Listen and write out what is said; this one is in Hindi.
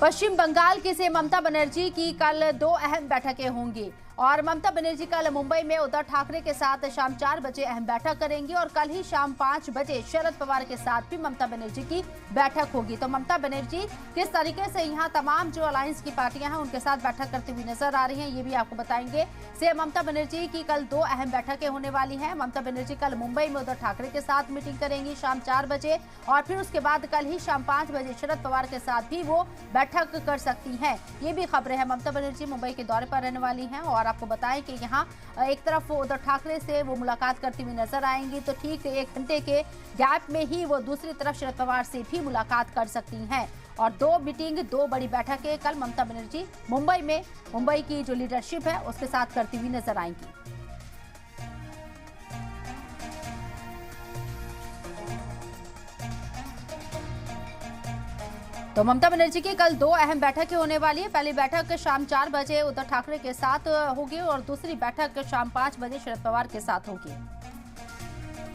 पश्चिम बंगाल की सीएम ममता बनर्जी की कल 2 अहम बैठकें होंगी और ममता बनर्जी कल मुंबई में उद्धव ठाकरे के साथ शाम 4 बजे अहम बैठक करेंगी और कल ही शाम 5 बजे शरद पवार के साथ भी ममता बनर्जी की बैठक होगी। तो ममता बनर्जी किस तरीके से यहां तमाम जो अलायंस की पार्टियां हैं उनके साथ बैठक करती हुई नजर आ रही हैं, ये भी आपको बताएंगे। सीएम ममता बनर्जी की कल 2 अहम बैठकें होने वाली हैं। ममता बनर्जी कल मुंबई में उद्धव ठाकरे के साथ मीटिंग करेंगी शाम 4 बजे और फिर उसके बाद कल ही शाम 5 बजे शरद पवार के साथ भी वो बैठक कर सकती हैं। ये भी खबरें हैं। ममता बनर्जी मुंबई के दौरे पर रहने वाली हैं और आपको बताएं कि यहाँ एक तरफ उद्धव ठाकरे से वो मुलाकात करती हुई नजर आएंगी तो ठीक 1 घंटे के गैप में ही वो दूसरी तरफ शरद पवार से भी मुलाकात कर सकती हैं। और 2 मीटिंग 2 बड़ी बैठकें कल ममता बनर्जी मुंबई की जो लीडरशिप है उसके साथ करती हुई नजर आएंगी। तो ममता बनर्जी की कल 2 अहम बैठकें होने वाली है। पहली बैठक शाम 4 बजे उद्धव ठाकरे के साथ होगी और दूसरी बैठक शाम 5 बजे शरद पवार के साथ होगी।